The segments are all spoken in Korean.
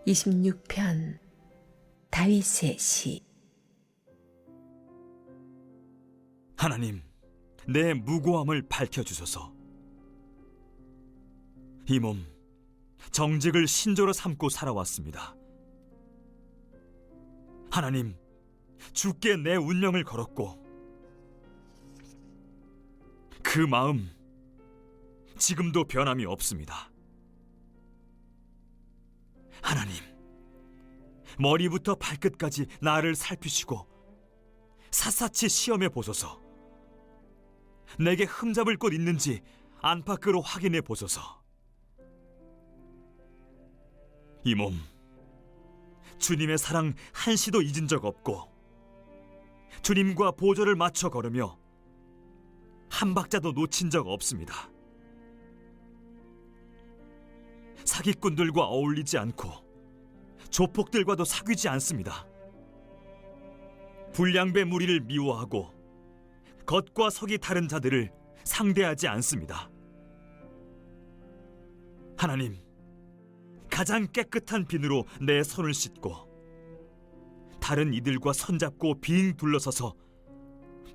26편 다윗의 시. 하나님, 내 무고함을 밝혀주소서. 이 몸 정직을 신조로 삼고 살아왔습니다. 하나님, 주께 내 운명을 걸었고 그 마음 지금도 변함이 없습니다. 하나님, 머리부터 발끝까지 나를 살피시고 샅샅이 시험해 보소서. 내게 흠잡을 곳 있는지 안팎으로 확인해 보소서. 이 몸 주님의 사랑 한시도 잊은 적 없고 주님과 보조를 맞춰 걸으며 한 박자도 놓친 적 없습니다. 사기꾼들과 어울리지 않고 조폭들과도 사귀지 않습니다. 불량배 무리를 미워하고 겉과 속이 다른 자들을 상대하지 않습니다. 하나님, 가장 깨끗한 비누로 내 손을 씻고 다른 이들과 손잡고 빙 둘러서서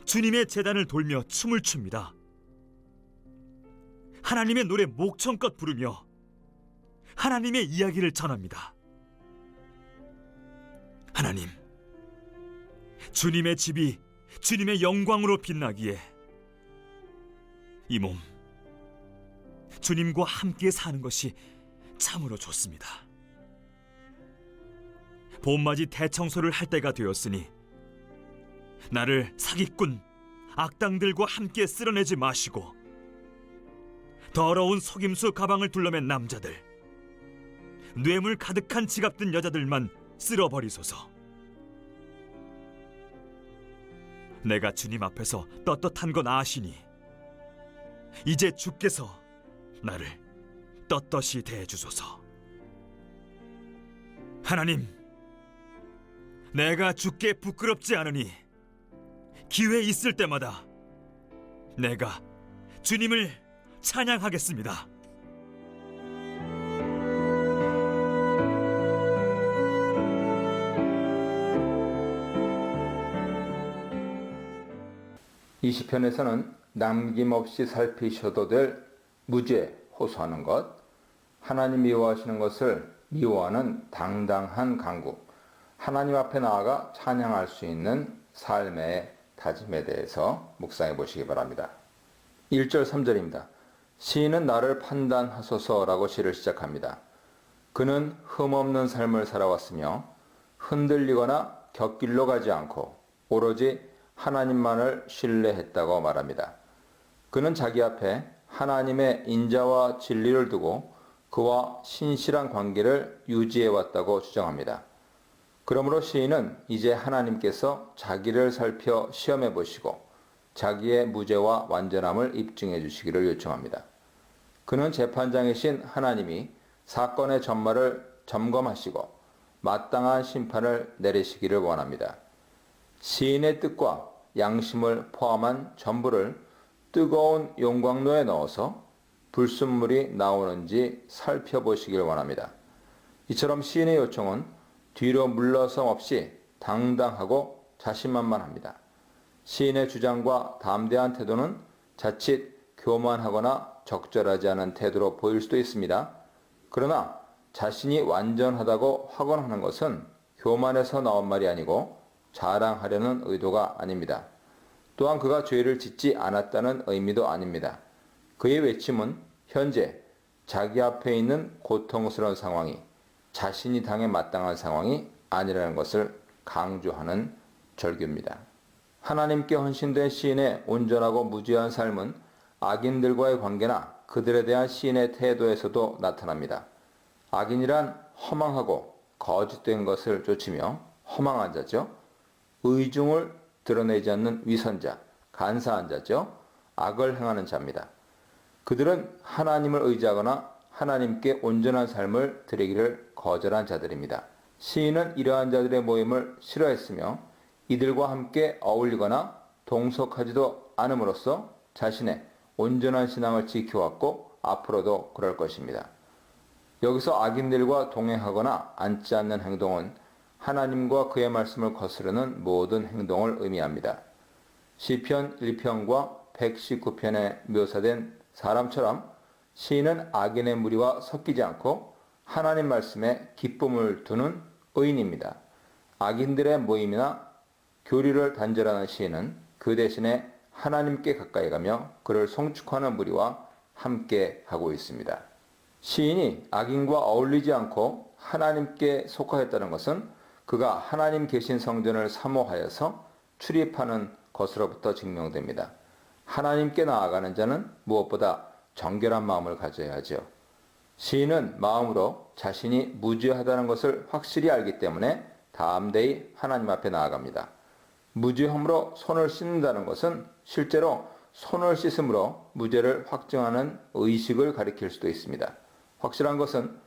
주님의 제단을 돌며 춤을 춥니다. 하나님의 노래 목청껏 부르며 하나님의 이야기를 전합니다. 하나님, 주님의 집이 주님의 영광으로 빛나기에 이 몸 주님과 함께 사는 것이 참으로 좋습니다. 봄맞이 대청소를 할 때가 되었으니 나를 사기꾼, 악당들과 함께 쓸어내지 마시고 더러운 속임수 가방을 둘러맨 남자들, 뇌물 가득한 지갑 든 여자들만 쓸어버리소서. 내가 주님 앞에서 떳떳한 건 아시니 이제 주께서 나를 떳떳이 대해주소서. 하나님, 내가 주께 부끄럽지 않으니 기회 있을 때마다 내가 주님을 찬양하겠습니다. 이 시편에서는 남김없이 살피셔도 될 무죄 호소하는 것, 하나님 미워하시는 것을 미워하는 당당한 강구, 하나님 앞에 나아가 찬양할 수 있는 삶의 다짐에 대해서 묵상해 보시기 바랍니다. 1절 3절입니다. 시인은 나를 판단하소서라고 시를 시작합니다. 그는 흠없는 삶을 살아왔으며 흔들리거나 곁길로 가지 않고 오로지 하나님만을 신뢰했다고 말합니다. 그는 자기 앞에 하나님의 인자와 진리를 두고 그와 신실한 관계를 유지해왔다고 주장합니다. 그러므로 시인은 이제 하나님께서 자기를 살펴 시험해 보시고 자기의 무죄와 완전함을 입증해 주시기를 요청합니다. 그는 재판장이신 하나님이 사건의 전말을 점검하시고 마땅한 심판을 내리시기를 원합니다. 시인의 뜻과 양심을 포함한 전부를 뜨거운 용광로에 넣어서 불순물이 나오는지 살펴보시길 원합니다. 이처럼 시인의 요청은 뒤로 물러섬 없이 당당하고 자신만만합니다. 시인의 주장과 담대한 태도는 자칫 교만하거나 적절하지 않은 태도로 보일 수도 있습니다. 그러나 자신이 완전하다고 확언하는 것은 교만에서 나온 말이 아니고 자랑하려는 의도가 아닙니다. 또한 그가 죄를 짓지 않았다는 의미도 아닙니다. 그의 외침은 현재 자기 앞에 있는 고통스러운 상황이 자신이 당해 마땅한 상황이 아니라는 것을 강조하는 절규입니다. 하나님께 헌신된 시인의 온전하고 무죄한 삶은 악인들과의 관계나 그들에 대한 시인의 태도에서도 나타납니다. 악인이란 허망하고 거짓된 것을 쫓으며 허망한 자죠. 의중을 드러내지 않는 위선자, 간사한 자죠. 악을 행하는 자입니다. 그들은 하나님을 의지하거나 하나님께 온전한 삶을 드리기를 거절한 자들입니다. 시인은 이러한 자들의 모임을 싫어했으며 이들과 함께 어울리거나 동석하지도 않음으로써 자신의 온전한 신앙을 지켜왔고 앞으로도 그럴 것입니다. 여기서 악인들과 동행하거나 앉지 않는 행동은 하나님과 그의 말씀을 거스르는 모든 행동을 의미합니다. 시편 1편과 119편에 묘사된 사람처럼 시인은 악인의 무리와 섞이지 않고 하나님 말씀에 기쁨을 두는 의인입니다. 악인들의 모임이나 교리를 단절하는 시인은 그 대신에 하나님께 가까이 가며 그를 송축하는 무리와 함께 하고 있습니다. 시인이 악인과 어울리지 않고 하나님께 속하였다는 것은 그가 하나님 계신 성전을 사모하여서 출입하는 것으로부터 증명됩니다. 하나님께 나아가는 자는 무엇보다 정결한 마음을 가져야 하죠. 시인은 마음으로 자신이 무죄하다는 것을 확실히 알기 때문에 담대히 하나님 앞에 나아갑니다. 무죄함으로 손을 씻는다는 것은 실제로 손을 씻음으로 무죄를 확증하는 의식을 가리킬 수도 있습니다. 확실한 것은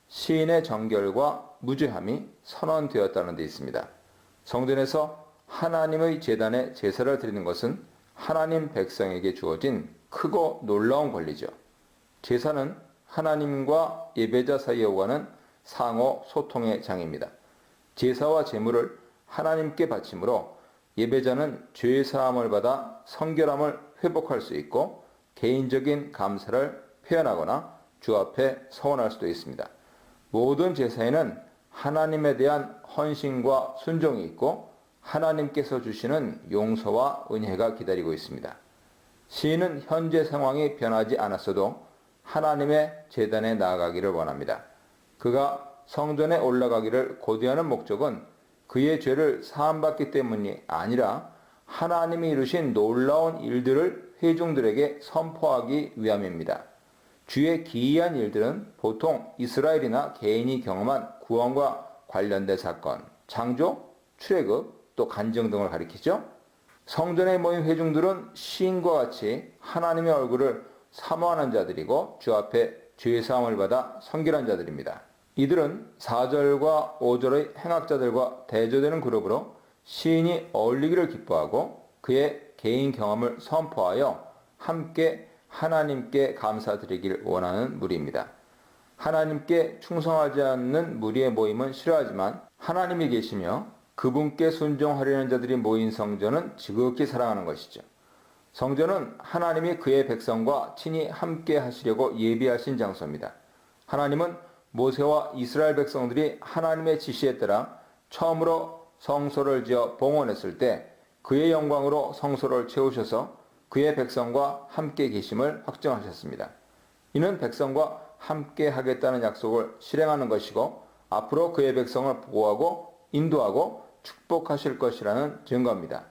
시인의 정결과 무죄함이 선언되었다는 데 있습니다. 성전에서 하나님의 제단에 제사를 드리는 것은 하나님 백성에게 주어진 크고 놀라운 권리죠. 제사는 하나님과 예배자 사이에 오가는 상호 소통의 장입니다. 제사와 제물을 하나님께 바치므로 예배자는 죄 사함을 받아 성결함을 회복할 수 있고 개인적인 감사를 표현하거나 주 앞에 서원할 수도 있습니다. 모든 제사에는 하나님에 대한 헌신과 순종이 있고 하나님께서 주시는 용서와 은혜가 기다리고 있습니다. 시인은 현재 상황이 변하지 않았어도 하나님의 제단에 나아가기를 원합니다. 그가 성전에 올라가기를 고대하는 목적은 그의 죄를 사함받기 때문이 아니라 하나님이 이루신 놀라운 일들을 회중들에게 선포하기 위함입니다. 주의 기이한 일들은 보통 이스라엘이나 개인이 경험한 구원과 관련된 사건, 창조, 출애굽, 또 간증 등을 가리키죠. 성전에 모인 회중들은 시인과 같이 하나님의 얼굴을 사모하는 자들이고 주 앞에 죄사함을 받아 성결한 자들입니다. 이들은 4절과 5절의 행악자들과 대조되는 그룹으로 시인이 어울리기를 기뻐하고 그의 개인 경험을 선포하여 함께 하나님께 감사드리길 원하는 무리입니다. 하나님께 충성하지 않는 무리의 모임은 싫어하지만 하나님이 계시며 그분께 순종하려는 자들이 모인 성전은 지극히 사랑하는 것이죠. 성전은 하나님이 그의 백성과 친히 함께 하시려고 예비하신 장소입니다. 하나님은 모세와 이스라엘 백성들이 하나님의 지시에 따라 처음으로 성소를 지어 봉헌했을 때 그의 영광으로 성소를 채우셔서 그의 백성과 함께 계심을 확정하셨습니다. 이는 백성과 함께 하겠다는 약속을 실행하는 것이고 앞으로 그의 백성을 보호하고 인도하고 축복하실 것이라는 증거입니다.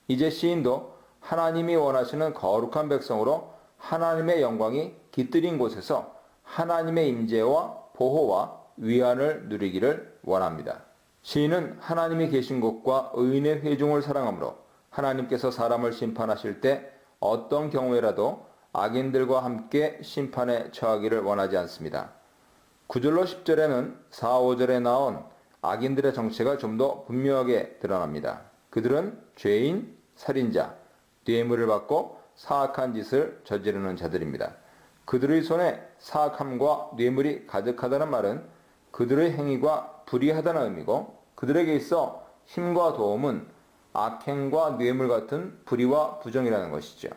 이제 시인도 하나님이 원하시는 거룩한 백성으로 하나님의 영광이 깃들인 곳에서 하나님의 임재와 보호와 위안을 누리기를 원합니다. 시인은 하나님이 계신 곳과 의인의 회중을 사랑하므로 하나님께서 사람을 심판하실 때 어떤 경우에라도 악인들과 함께 심판에 처하기를 원하지 않습니다. 9절로 10절에는 4, 5절에 나온 악인들의 정체가 좀 더 분명하게 드러납니다. 그들은 죄인, 살인자, 뇌물을 받고 사악한 짓을 저지르는 자들입니다. 그들의 손에 사악함과 뇌물이 가득하다는 말은 그들의 행위가 불의하다는 의미고 그들에게 있어 힘과 도움은 악행과 뇌물 같은 불의와 부정이라는 것이죠.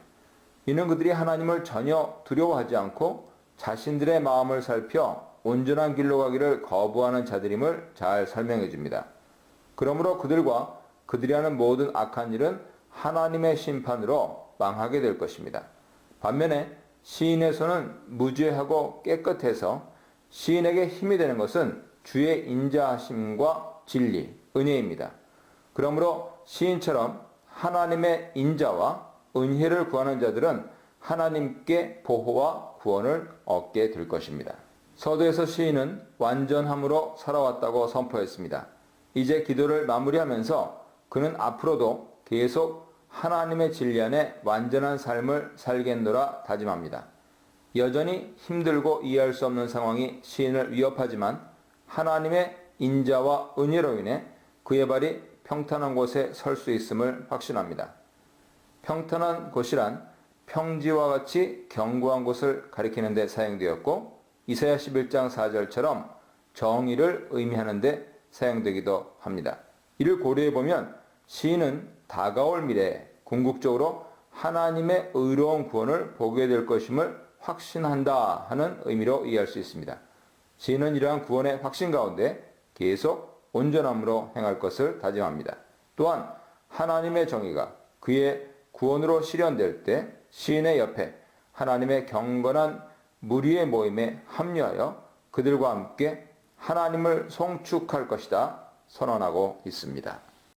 이는 그들이 하나님을 전혀 두려워하지 않고 자신들의 마음을 살펴 온전한 길로 가기를 거부하는 자들임을 잘 설명해 줍니다. 그러므로 그들과 그들이 하는 모든 악한 일은 하나님의 심판으로 망하게 될 것입니다. 반면에 시인의 손은 무죄하고 깨끗해서 시인에게 힘이 되는 것은 주의 인자하심과 진리, 은혜입니다. 그러므로 시인처럼 하나님의 인자와 은혜를 구하는 자들은 하나님께 보호와 구원을 얻게 될 것입니다. 서두에서 시인은 완전함으로 살아왔다고 선포했습니다. 이제 기도를 마무리하면서 그는 앞으로도 계속 하나님의 진리 안에 완전한 삶을 살겠노라 다짐합니다. 여전히 힘들고 이해할 수 없는 상황이 시인을 위협하지만 하나님의 인자와 은혜로 인해 그의 발이 평탄한 곳에 설 수 있음을 확신합니다. 평탄한 곳이란 평지와 같이 견고한 곳을 가리키는 데 사용되었고 이사야 11장 4절처럼 정의를 의미하는 데 사용되기도 합니다. 이를 고려해 보면 시인은 다가올 미래에 궁극적으로 하나님의 의로운 구원을 보게 될 것임을 확신한다 하는 의미로 이해할 수 있습니다. 시인은 이러한 구원의 확신 가운데 계속 온전함으로 행할 것을 다짐합니다. 또한 하나님의 정의가 그의 구원으로 실현될 때 시인의 옆에 하나님의 경건한 무리의 모임에 합류하여 그들과 함께 하나님을 송축할 것이다 선언하고 있습니다.